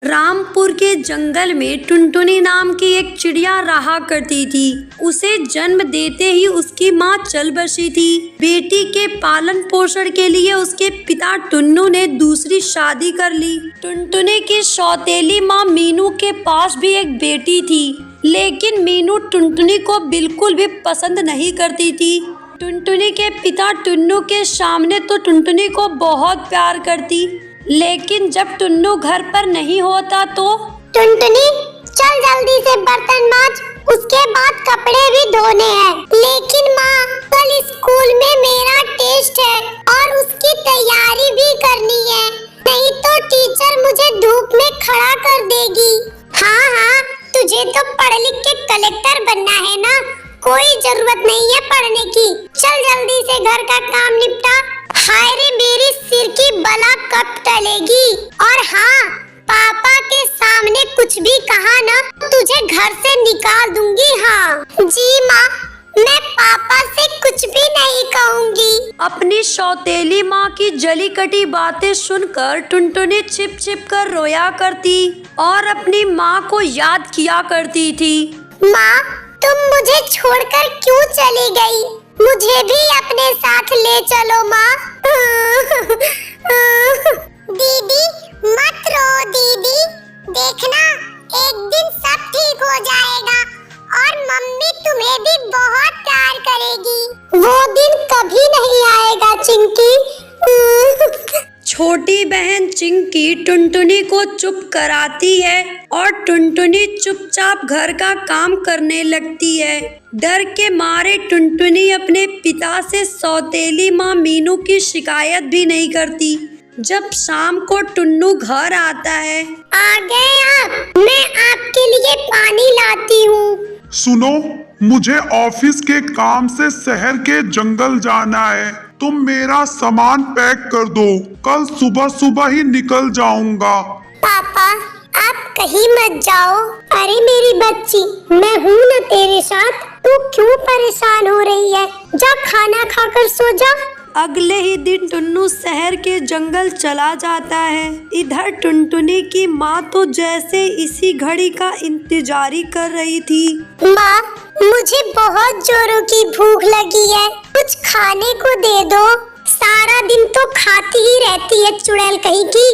रामपुर के जंगल में टुनटुनी नाम की एक चिड़िया रहा करती थी। उसे जन्म देते ही उसकी माँ चल बसी थी। बेटी के पालन पोषण के लिए उसके पिता टुन्नू ने दूसरी शादी कर ली। टुनटुनी की सौतेली माँ मीनू के पास भी एक बेटी थी, लेकिन मीनू टुनटुनी को बिल्कुल भी पसंद नहीं करती थी। टुनटुनी के पिता टुन्नू के सामने तो टुनटुनी को बहुत प्यार करती, लेकिन जब टुन्नू घर पर नहीं होता तो टुनटुनी चल जल्दी से बर्तन मांज, उसके बाद कपड़े भी धोने हैं। लेकिन माँ, कल स्कूल में मेरा टेस्ट है और उसकी तैयारी भी करनी है, नहीं तो टीचर मुझे धूप में खड़ा कर देगी। हाँ हाँ, तुझे तो पढ़ लिख के कलेक्टर बनना है ना, कोई जरूरत नहीं है पढ़ने की। चल जल्दी से घर का काम निपटा। हाय रे मेरी सिर की बला कब टलेगी। और हाँ, पापा के सामने कुछ भी कहा ना, तुझे घर से निकाल दूंगी। हाँ जी माँ, मैं पापा से कुछ भी नहीं कहूँगी। अपनी सौतेली माँ की जली कटी बातें सुनकर टुनटुनी छिप छिप कर रोया करती और अपनी माँ को याद किया करती थी। माँ, तुम मुझे छोड़कर क्यों चली गई? मुझे भी अपने साथ ले चलो माँ। दीदी मत रो दीदी, देखना एक दिन सब ठीक हो जाएगा और मम्मी तुम्हें भी बहुत प्यार करेगी। वो दिन कभी नहीं आएगा चिंकी। छोटी बहन चिंकी टुनटुनी को चुप कराती है और टुनटुनी चुपचाप घर का काम करने लगती है। डर के मारे टुनटुनी अपने पिता से सौतेली माँ मीनू की शिकायत भी नहीं करती। जब शाम को टुन्नू घर आता है। आ गए आप, मैं आपके लिए पानी लाती हूँ। सुनो, मुझे ऑफिस के काम से शहर के जंगल जाना है। तुम मेरा सामान पैक कर दो, कल सुबह सुबह ही निकल जाऊंगा। पापा, आप कहीं मत जाओ। अरे मेरी बच्ची, मैं हूँ ना तेरे साथ, तू क्यों परेशान हो रही है? जा खाना खाकर सो जा। अगले ही दिन टुन्नू शहर के जंगल चला जाता है। इधर टुनटुनी की माँ तो जैसे इसी घड़ी का इंतजारी कर रही थी। माँ, मुझे बहुत जोरों की भूख लगी है, कुछ खाने को दे दो। सारा दिन तो खाती ही रहती है चुड़ैल कहीं की,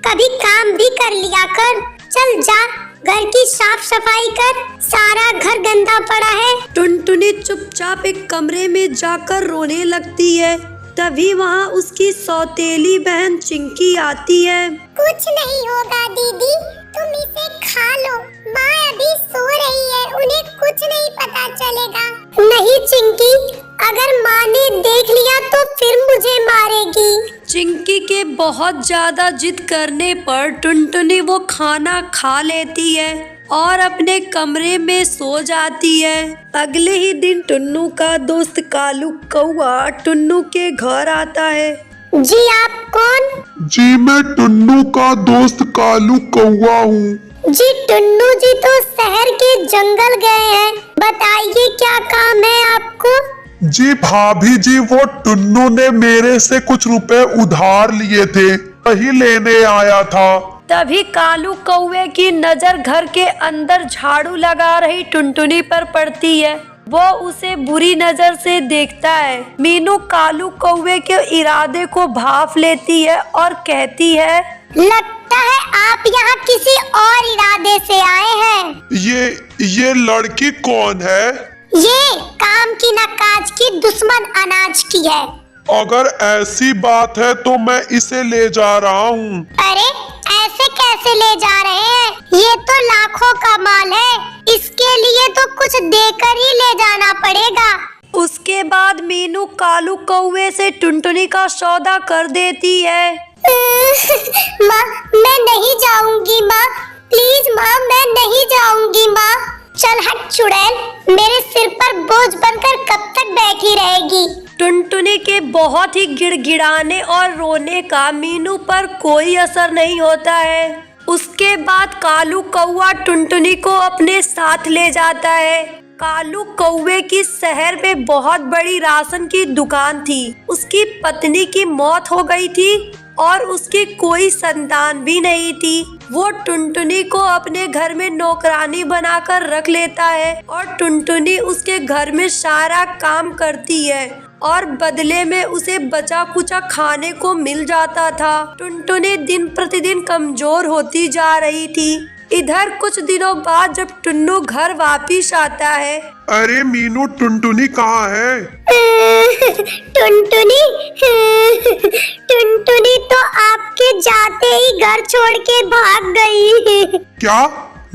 कभी काम भी कर लिया कर। चल जा, घर की साफ सफाई कर, सारा घर गंदा पड़ा है। टुनटुनी चुपचाप एक कमरे में जाकर रोने लगती है। तभी वहाँ उसकी सौतेली बहन चिंकी आती है। कुछ नहीं होगा दीदी, तुम इसे खा लो। माँ अभी सो रही है, उन्हें कुछ नहीं पता चलेगा। नहीं चिंकी, अगर माँ ने देख लिया तो फिर मुझे मारेगी। चिंकी के बहुत ज्यादा जिद करने पर टुनटुनी वो खाना खा लेती है और अपने कमरे में सो जाती है। अगले ही दिन टुन्नू का दोस्त कालू कौआ टुन्नू के घर आता है। जी आप कौन? जी मैं टुन्नू का दोस्त कालू कौआ हूँ। जी टुन्नू जी तो शहर के जंगल गए हैं, बताइए क्या काम है आपको? जी भाभी जी, वो टुन्नू ने मेरे से कुछ रुपए उधार लिए थे, वही लेने आया था। तभी कालू कौवे की नजर घर के अंदर झाड़ू लगा रही टुनटुनी पर पड़ती है। वो उसे बुरी नजर से देखता है। मीनू कालू कौवे के इरादे को भांप लेती है और कहती है, लगता है आप यहाँ किसी और इरादे से आए हैं। ये लड़की कौन है? ये काम की न काज की दुश्मन अनाज की है। अगर ऐसी बात है तो मैं इसे ले जा रहा हूँ। अरे ऐसे कैसे ले जा रहे हैं? ये तो लाखों का माल है, इसके लिए तो कुछ देकर ही ले जाना पड़ेगा। उसके बाद मीनू कालू कौवे से टुनटुनी का सौदा कर देती है। माँ, मैं नहीं जाऊंगी माँ, प्लीज माँ, मैं नहीं जाऊंगी माँ। चल हट चुड़ैल, मेरे सिर पर बोझ बनकर कब तक बैठी रहेगी? टुनटुनी के बहुत ही गिड़गिड़ाने और रोने का मीनू पर कोई असर नहीं होता है। उसके बाद कालू कौवा टुनटुनी को अपने साथ ले जाता है। कालू कौवे की शहर में बहुत बड़ी राशन की दुकान थी। उसकी पत्नी की मौत हो गई थी और उसकी कोई संतान भी नहीं थी। वो टुनटुनी को अपने घर में नौकरानी बनाकर रख लेता है और टुनटुनी उसके घर में सारा काम करती है और बदले में उसे बचा कुचा खाने को मिल जाता था। टुनटुनी दिन प्रतिदिन कमजोर होती जा रही थी। इधर कुछ दिनों बाद जब टुन्नू घर वापिस आता है। अरे मीनू, टुनटुनी कहाँ है? टुनटुनी टुनटुनी तो आपके जाते ही घर छोड़ के भाग गई। क्या?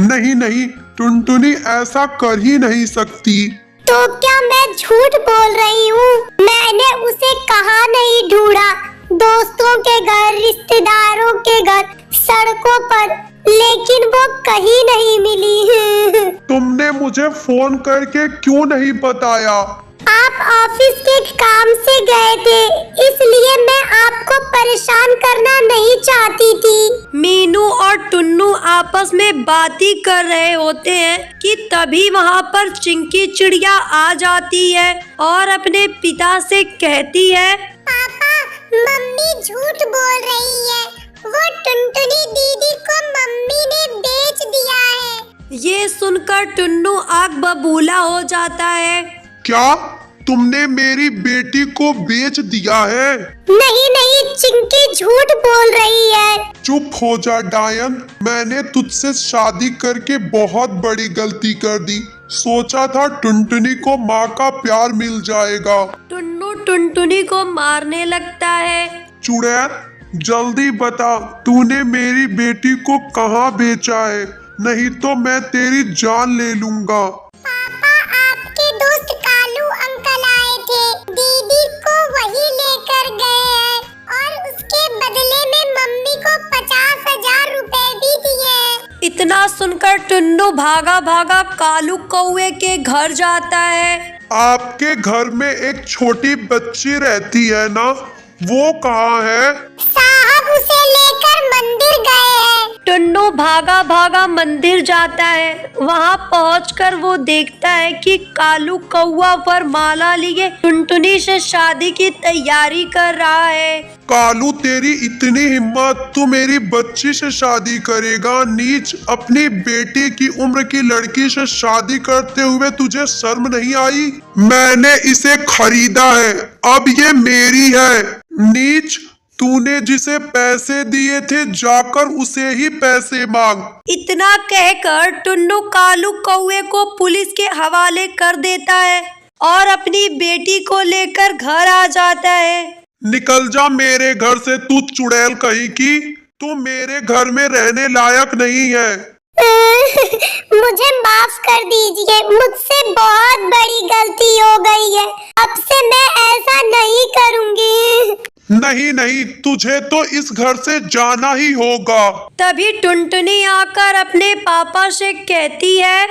नहीं नहीं, टुनटुनी ऐसा कर ही नहीं सकती। तो क्या मैं झूठ बोल रही हूँ? मैंने उसे कहाँ नहीं ढूंढा, दोस्तों के घर, रिश्तेदारों के घर, सड़कों पर, लेकिन वो कहीं नहीं मिली। तुमने मुझे फोन करके क्यों नहीं बताया? आप ऑफिस के काम से गए थे, इसलिए मैं आपको परेशान करना नहीं चाहती थी। मीनू और टुन्नू आपस में बातें कर रहे होते हैं कि तभी वहाँ पर चिंकी चिड़िया आ जाती है और अपने पिता से कहती है, पापा, मम्मी झूठ बोल रही है, वो टुनटुनी दीदी को मम्मी ने बेच दिया है। ये सुनकर टुन्नू आग बबूला हो जाता है। क्या तुमने मेरी बेटी को बेच दिया है? नहीं नहीं, चिंकी झूठ बोल रही है। चुप हो जा डायन, मैंने तुझसे शादी करके बहुत बड़ी गलती कर दी। सोचा था टुनटुनी को माँ का प्यार मिल जाएगा। टुन्नू टुनटुनी को मारने लगता है। चुड़ैल, जल्दी बता, तूने मेरी बेटी को कहाँ बेचा है, नहीं तो मैं तेरी जान ले लूंगा। पापा, आपके दोस्त कालू अंकल आए थे, दीदी को वही लेकर गए हैं और उसके बदले में मम्मी को 50,000 रुपए भी दिए। इतना सुनकर टुन्नू भागा भागा कालू कौवे के घर जाता है। आपके घर में एक छोटी बच्ची रहती है ना, वो कहाँ है? साहब, उसे लेकर मंदिर गए हैं। टुन्नू भागा भागा मंदिर जाता है। वहाँ पहुंचकर वो देखता है कि कालू कौवा वरमाला लिए टुनटुनी से शादी की तैयारी कर रहा है। कालू, तेरी इतनी हिम्मत, तू मेरी बच्ची से शादी करेगा? नीच, अपनी बेटी की उम्र की लड़की से शादी करते हुए तुझे शर्म नहीं आई? मैंने इसे खरीदा है, अब ये मेरी है। नीच, तूने जिसे पैसे दिए थे जाकर उसे ही पैसे मांग। इतना कहकर टुन्नू कालू कौवे को पुलिस के हवाले कर देता है और अपनी बेटी को लेकर घर आ जाता है। निकल जा मेरे घर से, तू चुड़ैल कहीं की। तू मेरे घर में रहने लायक नहीं है। मुझे माफ कर दीजिए, मुझसे बहुत बड़ी गलती हो गई है। अब से मैं ऐसा नहीं करूंगी। नहीं नहीं, तुझे तो इस घर से जाना ही होगा। तभी टुनटुनी आकर अपने पापा से कहती है,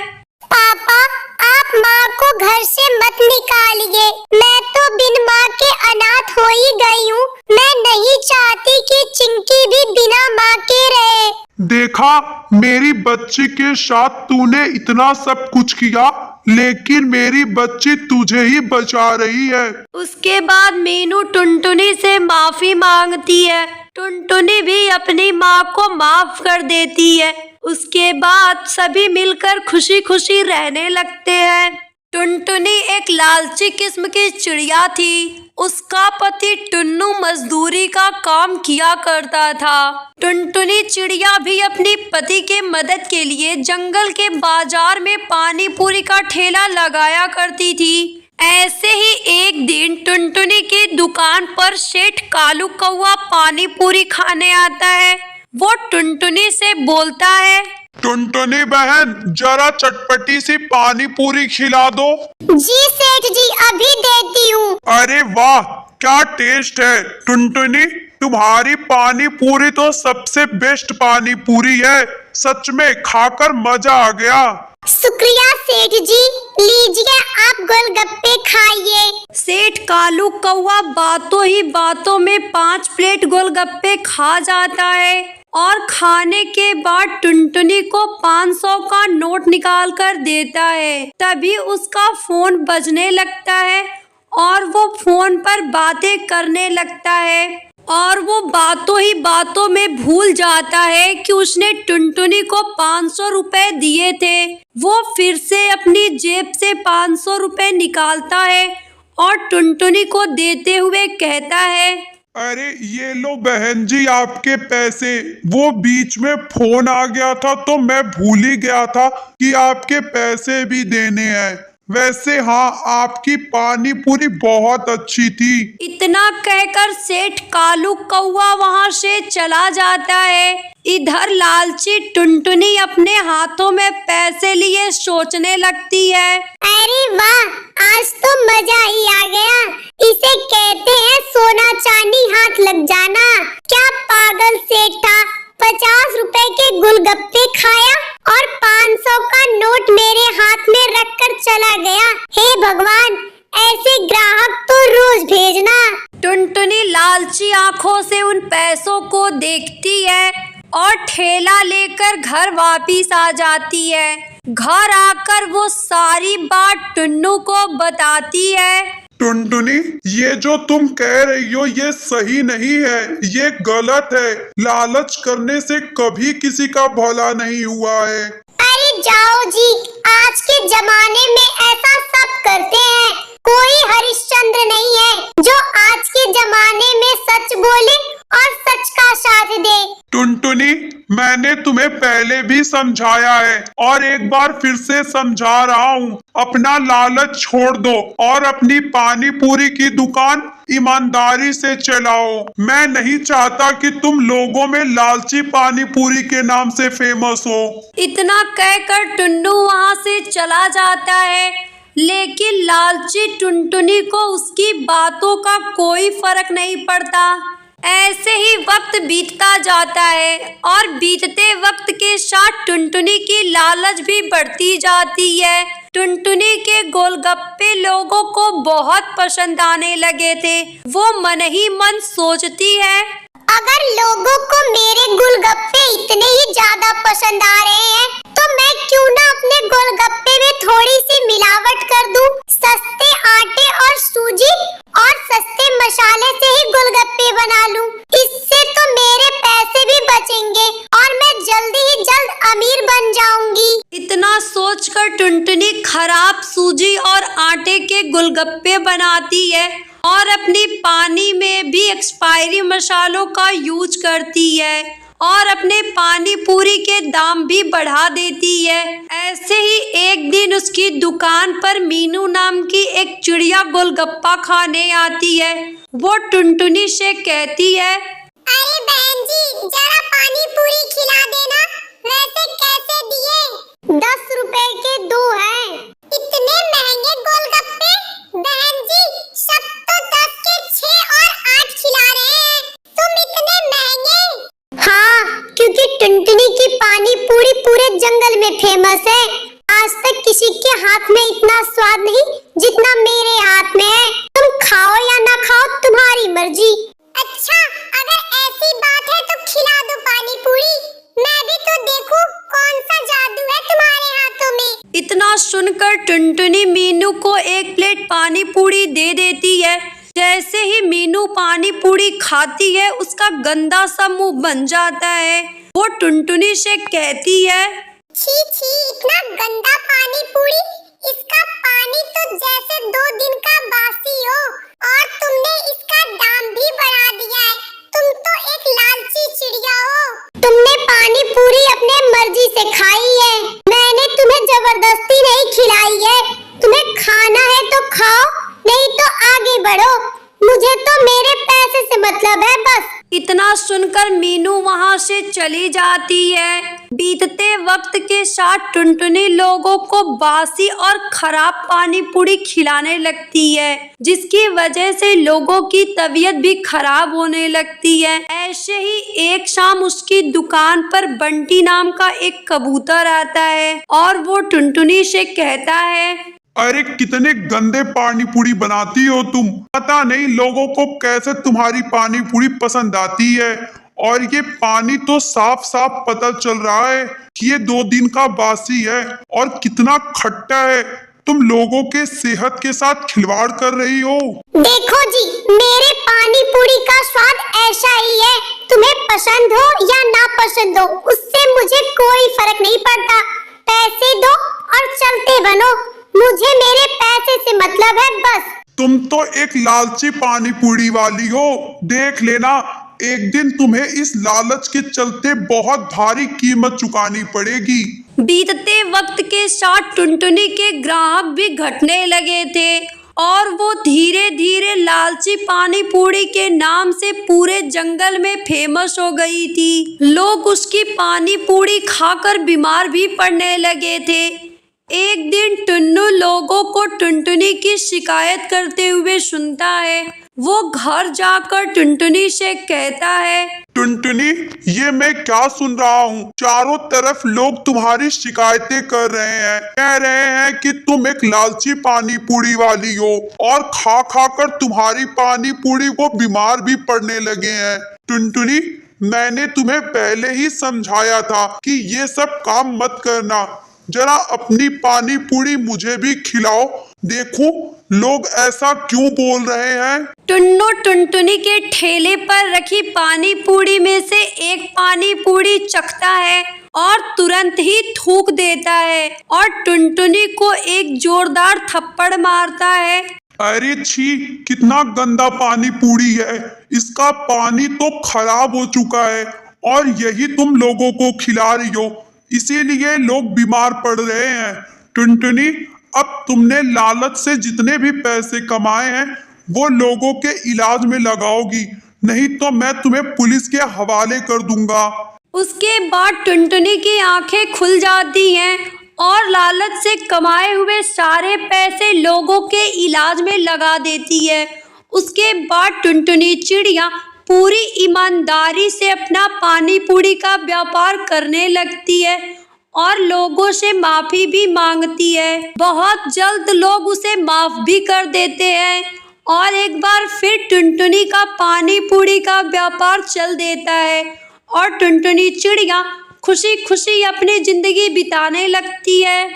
पापा, आप माँ को घर से मत निकालिए। मैं तो बिन माँ के अनाथ हो ही गई हूँ। मैं नहीं चाहती कि चिंकी भी बिना माँ के रहे। देखा, मेरी बच्ची के साथ तूने इतना सब कुछ किया, लेकिन मेरी बच्ची तुझे ही बचा रही है। उसके बाद मीनू टुनटुनी से माफी मांगती है। टुनटुनी भी अपनी माँ को माफ कर देती है। उसके बाद सभी मिलकर खुशी खुशी रहने लगते हैं। टुनटुनी एक लालची किस्म की चिड़िया थी। उसका पति टुन्नू मजदूरी का काम किया करता था। टुनटुनी चिड़िया भी अपनी पति के मदद के लिए जंगल के बाजार में पानी पूरी का ठेला लगाया करती थी। ऐसे ही एक दिन टुनटुनी की दुकान पर सेठ कालू कौवा पानी पूरी खाने आता है। वो टुनटुनी से बोलता है, टुनटुनी बहन, जरा चटपटी सी पानी पूरी खिला दो। जी सेठ जी, अभी देती हूँ। अरे वाह, क्या टेस्ट है। टुनटुनी, तुम्हारी पानी पूरी तो सबसे बेस्ट पानी पूरी है। सच में खाकर मजा आ गया। शुक्रिया सेठ जी, लीजिए आप गोलगप्पे खाइए। सेठ कालू कौवा बातों ही बातों में 5 प्लेट गोलगप्पे खा जाता है और खाने के बाद टुनटुनी को 500 का नोट निकाल कर देता है। तभी उसका फोन बजने लगता है और वो फोन पर बातें करने लगता है। और वो बातों ही बातों में भूल जाता है कि उसने टुनटुनी को 500 रुपए दिए थे। वो फिर से अपनी जेब से 500 रुपए निकालता है और टुनटुनी को देते हुए कहता है, अरे ये लो बहन जी आपके पैसे। वो बीच में फोन आ गया था तो मैं भूल ही गया था कि आपके पैसे भी देने हैं। वैसे हाँ, आपकी पानी पूरी बहुत अच्छी थी। इतना कहकर सेठ कालू कौवा वहां से चला जाता है। इधर लालची टुनटुनी अपने हाथों में पैसे लिए सोचने लगती है, अरे वाह, आज तो मजा ही आ गया। इसे कहते हैं सोना चांदी हाथ लग जाना। क्या पागल सेठ था, 50 रुपए के गुलगप्पे खाया और 500 का नोट मेरे हाथ में रखकर चला गया। हे भगवान, ऐसे ग्राहक तो रोज भेजना। टुनटुनी लालची आंखों से उन पैसों को देखती है और ठेला लेकर घर वापिस आ जाती है। घर आकर वो सारी बात टुन्नू को बताती है। टुनटुनी, ये जो तुम कह रही हो ये सही नहीं है, ये गलत है। लालच करने से कभी किसी का भला नहीं हुआ है। अरे जाओ जी, आज के जमाने में ऐसा सब करते हैं। कोई हरिश्चंद्र नहीं है जो आज के जमाने में सच बोले और सच का साथ दे। टुनटुनी, मैंने तुम्हें पहले भी समझाया है और एक बार फिर से समझा रहा हूँ, अपना लालच छोड़ दो और अपनी पानी पूरी की दुकान ईमानदारी से चलाओ। मैं नहीं चाहता कि तुम लोगों में लालची पानी पूरी के नाम से फेमस हो। इतना कहकर टुन्नू वहां से चला जाता है, लेकिन लालची टुनटुनी को उसकी बातों का कोई फर्क नहीं पड़ता। ऐसे ही वक्त बीतता जाता है और बीतते वक्त के साथ टुनटुनी की लालच भी बढ़ती जाती है। टुनटुनी के गोलगप्पे लोगों को बहुत पसंद आने लगे थे। वो मन ही मन सोचती है, अगर लोगों को मेरे गोलगप्पे इतने ही ज्यादा पसंद आ रहे हैं तो मैं क्यों ना अपने गोलगप्पे में थोड़ी सी मिलावट कर दूं। सस्ते आटे और सूजी और सस्ते मसाले से ही गोलगप्पे बना लूं। इससे तो मेरे पैसे भी बचेंगे और मैं जल्दी ही जल्द अमीर बन जाऊंगी। इतना सोचकर टुनटुनी खराब सूजी और आटे के गोलगप्पे बनाती है और अपनी पानी में भी एक्सपायरी मसालों का यूज करती है और अपने पानी पूरी के दाम भी बढ़ा देती है। ऐसे ही एक दिन उसकी दुकान पर मीनू नाम की एक चिड़िया गोलगप्पा खाने आती है। वो टुनटुनी से कहती है, अरे बहन जी, जरा पानी पूरी खिला देना। वैसे कैसे दिए? 10 रुपए के 2 हैं। इतने महंगे गोलगप्पे? बहन जी, सब तो 10 के 6 और 8 खिला रहे हैं। तुम इतने महंगे? हाँ, क्योंकि टुनटुनी की पानी पूरी पूरे जंगल में फेमस है। आज तक किसी के हाथ में इतना स्वाद नहीं जितना मेरे हाथ में है। तुम खाओ या ना खाओ, तुम्हारी मर्जी। अच्छा, अगर ऐसी बात है तो खिला दो पानी पूरी। मैं भी तो देखूं कौन सा जादू है तुम्हारे हाथों में। इतना सुनकर टुनटुनी मीनू को एक प्लेट पानी पूरी दे देती है। जैसे ही मीनू पानी पूरी खाती है, उसका गंदा सा मुंह बन जाता है। वो टुनटुनी से कहती है, छी छी, इतना गंदा पानी पूरी। इसका पानी तो जैसे 2 दिन का बासी हो और तुमने इसका दाम भी बढ़ा दिया है। तुम तो एक लालची चिड़िया हो। तुमने पानी पूरी अपने मर्जी से खाई है। मैंने तुम्हें जबरदस्ती नहीं खिलाई है। तुम्हें खाना है तो खाओ, नहीं तो आगे बढ़ो। मुझे तो मेरे पैसे से मतलब है बस। इतना सुनकर मीनू वहां से चली जाती है। बीतते वक्त के साथ टुनटुनी लोगों को बासी और खराब पानी पूरी खिलाने लगती है, जिसकी वजह से लोगों की तबीयत भी खराब होने लगती है। ऐसे ही एक शाम उसकी दुकान पर बंटी नाम का एक कबूतर आता है और वो टुनटुनी से कहता है, अरे कितने गंदे पानी पूरी बनाती हो तुम। पता नहीं लोगों को कैसे तुम्हारी पानी पूरी पसंद आती है। और ये पानी तो साफ साफ पता चल रहा है कि ये 2 दिन का बासी है और कितना खट्टा है। तुम लोगों के सेहत के साथ खिलवाड़ कर रही हो। देखो जी, मेरे पानी पूरी का स्वाद ऐसा ही है, तुम्हें पसंद हो या ना पसंद हो उससे मुझे कोई फर्क नहीं पड़ता। पैसे दो और चलते बनो, मुझे मेरे पैसे से मतलब है बस। तुम तो एक लालची पानी पूरी वाली हो। देख लेना, एक दिन तुम्हें इस लालच के चलते बहुत भारी कीमत चुकानी पड़ेगी। बीतते वक्त के साथ टुनटुनी के ग्राहक भी घटने लगे थे और वो धीरे धीरे लालची पानी पूरी के नाम से पूरे जंगल में फेमस हो गई थी। लोग उसकी पानी पूरी खाकर बीमार भी पड़ने लगे थे। एक दिन टुन्नू लोगों को टुनटुनी की शिकायत करते हुए सुनता है। वो घर जाकर टुनटुनी से कहता है, टुनटुनी, ये मैं क्या सुन रहा हूँ? चारों तरफ लोग तुम्हारी शिकायतें कर रहे हैं, कह रहे हैं कि तुम एक लालची पानी पूरी वाली हो और खा खा कर तुम्हारी पानी पूरी वो बीमार भी पड़ने लगे हैं। टुनटुनी, मैंने तुम्हें पहले ही समझाया था कि ये सब काम मत करना। जरा अपनी पानी पूरी मुझे भी खिलाओ, देखूं लोग ऐसा क्यों बोल रहे हैं। टुन्नू टुनटुनी के ठेले पर रखी पानी पूरी में से एक पानी पूरी चखता है और तुरंत ही थूक देता है और टुनटुनी को एक जोरदार थप्पड़ मारता है। अरे छी, कितना गंदा पानी पूरी है। इसका पानी तो खराब हो चुका है और यही तुम लोगों को खिला रही हो, इसीलिए लोग बीमार पड़ रहे हैं। टुनटुनी, अब तुमने लालच से जितने भी पैसे कमाए हैं वो लोगों के इलाज में लगाओगी, नहीं तो मैं तुम्हें पुलिस के हवाले कर दूंगा। उसके बाद टुनटुनी की आंखें खुल जाती हैं और लालच से कमाए हुए सारे पैसे लोगों के इलाज में लगा देती है। उसके बाद टुनटुनी चिड़िया पूरी ईमानदारी से अपना पानी पूरी का व्यापार करने लगती है और लोगों से माफी भी मांगती है। बहुत जल्द लोग उसे माफ भी कर देते हैं और एक बार फिर टुनटुनी का पानी पूरी का व्यापार चल देता है और टुनटुनी चिड़िया खुशी खुशी अपनी जिंदगी बिताने लगती है।